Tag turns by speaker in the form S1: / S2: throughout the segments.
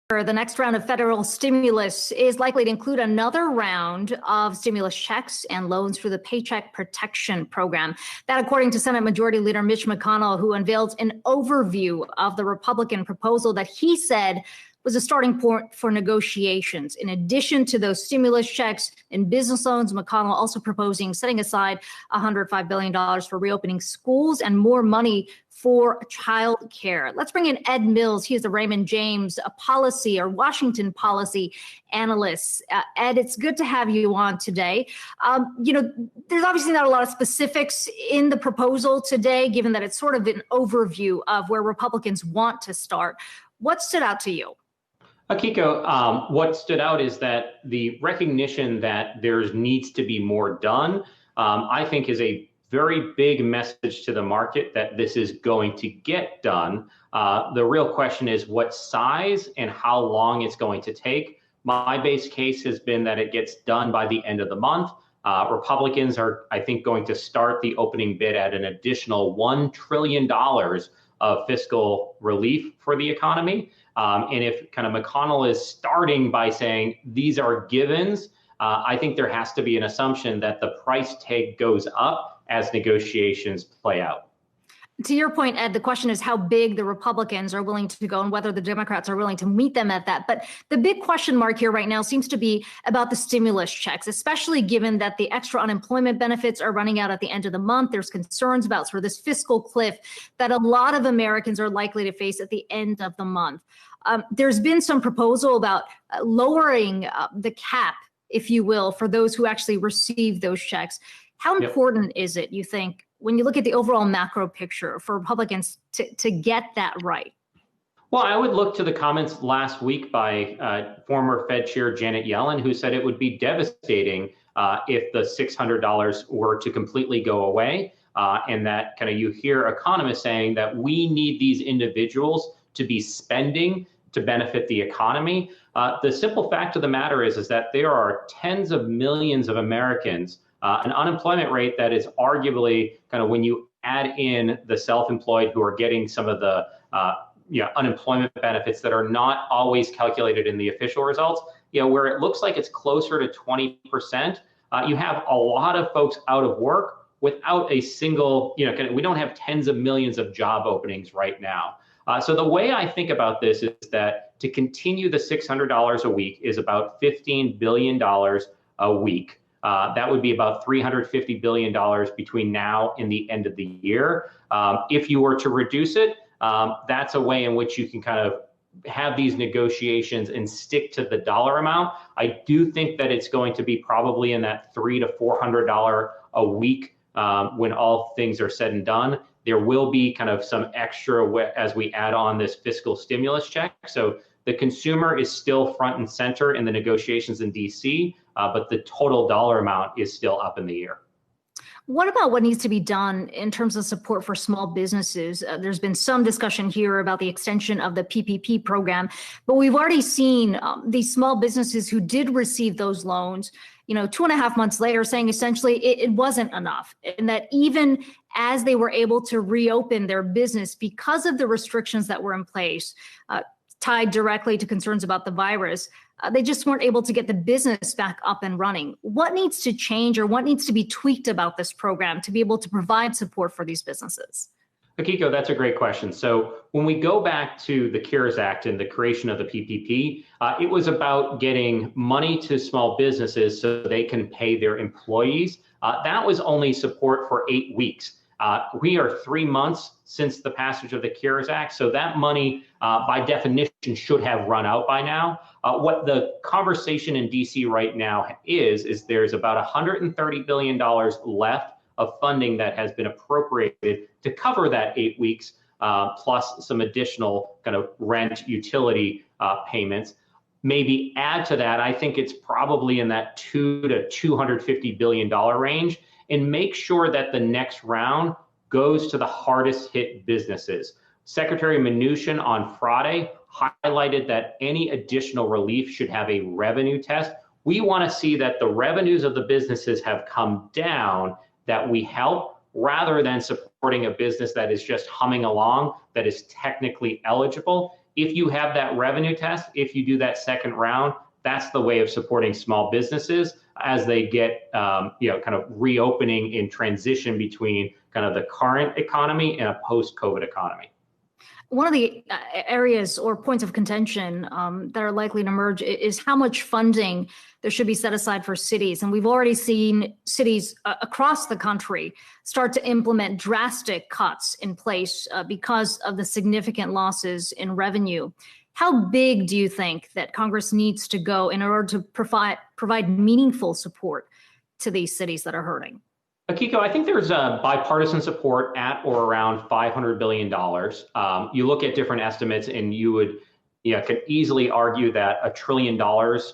S1: The next round of federal stimulus is likely to include another round of stimulus checks and loans through the Paycheck Protection Program. That, according to Senate Majority Leader Mitch McConnell, who unveiled an overview of the Republican proposal that he said was a starting point for negotiations. In addition to those stimulus checks and business loans, McConnell also proposing setting aside $105 billion for reopening schools and more money for child care. Let's bring in Ed Mills. He is the Raymond James policy or Washington policy analyst. Ed, it's good to have you on today. There's obviously not a lot of specifics in the proposal today, given that it's sort of an overview of where Republicans want to start. What stood out to you?
S2: Akiko, what stood out is that the recognition that there needs to be more done, I think is a very big message to the market that this is going to get done. The real question is what size and how long it's going to take. My base case has been that it gets done by the end of the month. Republicans are, I think, going to start the opening bid at an additional $1 trillion of fiscal relief for the economy. And if kind of McConnell is starting by saying these are givens, I think there has to be an assumption that the price tag goes up as negotiations play out.
S1: To your point, Ed, the question is how big the Republicans are willing to go and whether the Democrats are willing to meet them at that. But the big question mark here right now seems to be about the stimulus checks, especially given that the extra unemployment benefits are running out at the end of the month. There's concerns about sort of this fiscal cliff that a lot of Americans are likely to face at the end of the month. There's been some proposal about lowering the cap, if you will, for those who actually receive those checks. How important is it, you think, when you look at the overall macro picture for Republicans to get that right?
S2: Well, I would look to the comments last week by former Fed Chair Janet Yellen, who said it would be devastating if the $600 were to completely go away. And that kind of you hear economists saying that we need these individuals to be spending to benefit the economy. The simple fact of the matter is that there are tens of millions of Americans, an unemployment rate that is arguably kind of when you add in the self-employed who are getting some of the unemployment benefits that are not always calculated in the official results, where it looks like it's closer to 20%. You have a lot of folks out of work without a single, we don't have tens of millions of job openings right now. So the way I think about this is that to continue the $600 a week is about $15 billion a week. That would be about $350 billion between now and the end of the year. If you were to reduce it, that's a way in which you can kind of have these negotiations and stick to the dollar amount. I do think that it's going to be probably in that $300 to $400 a week when all things are said and done. There will be kind of some extra as we add on this fiscal stimulus check. So the consumer is still front and center in the negotiations in DC, but the total dollar amount is still up in the air.
S1: What about what needs to be done in terms of support for small businesses? There's been some discussion here about the extension of the PPP program, but we've already seen these small businesses who did receive those loans, 2.5 months later saying essentially it wasn't enough, and that even as they were able to reopen their business because of the restrictions that were in place, tied directly to concerns about the virus, they just weren't able to get the business back up and running. What needs to change or what needs to be tweaked about this program to be able to provide support for these businesses?
S2: Akiko, that's a great question. So when we go back to the CARES Act and the creation of the PPP, it was about getting money to small businesses so they can pay their employees. That was only support for 8 weeks. We are 3 months since the passage of the CARES Act, so that money, by definition, should have run out by now. What the conversation in DC right now is there's about $130 billion left of funding that has been appropriated to cover that 8 weeks, plus some additional kind of rent utility payments. Maybe add to that, I think it's probably in that $200 to $250 billion range, and make sure that the next round goes to the hardest hit businesses. Secretary Mnuchin on Friday highlighted that any additional relief should have a revenue test. We want to see that the revenues of the businesses have come down, that we help, rather than supporting a business that is just humming along, that is technically eligible. if you have that revenue test, if you do that second round, that's the way of supporting small businesses as they get, kind of reopening in transition between kind of the current economy and a post-COVID economy.
S1: One of the areas or points of contention that are likely to emerge is how much funding there should be set aside for cities. And we've already seen cities across the country start to implement drastic cuts in place because of the significant losses in revenue. How big do you think that Congress needs to go in order to provide meaningful support to these cities that are hurting?
S2: Akiko, I think there's bipartisan support at or around $500 billion. You look at different estimates and could easily argue that $1 trillion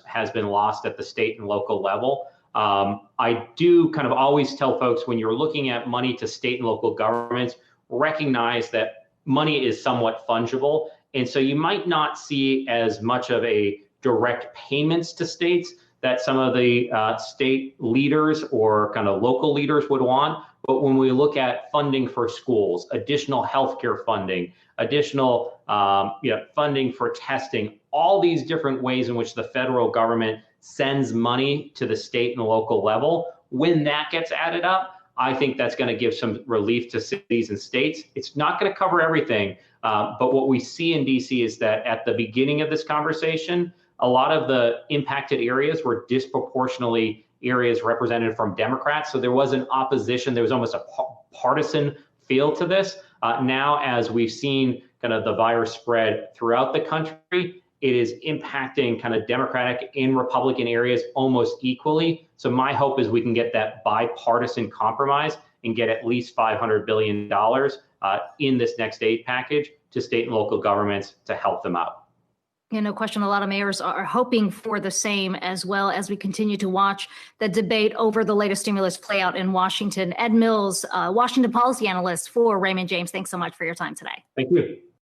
S2: has been lost at the state and local level. I do kind of always tell folks when you're looking at money to state and local governments, recognize that money is somewhat fungible. And so you might not see as much of a direct payments to states that some of the state leaders or kind of local leaders would want. But when we look at funding for schools, additional healthcare funding, additional funding for testing, all these different ways in which the federal government sends money to the state and local level, when that gets added up, I think that's going to give some relief to cities and states. It's not going to cover everything, but what we see in DC is that at the beginning of this conversation, a lot of the impacted areas were disproportionately areas represented from Democrats. So there was an opposition. There was almost a partisan feel to this. Now, as we've seen kind of the virus spread throughout the country, it is impacting kind of Democratic and Republican areas almost equally. So my hope is we can get that bipartisan compromise and get at least $500 billion in this next aid package to state and local governments to help them out.
S1: No question, a lot of mayors are hoping for the same, as well as we continue to watch the debate over the latest stimulus play out in Washington. Ed Mills, Washington policy analyst for Raymond James, thanks so much for your time today.
S2: Thank you.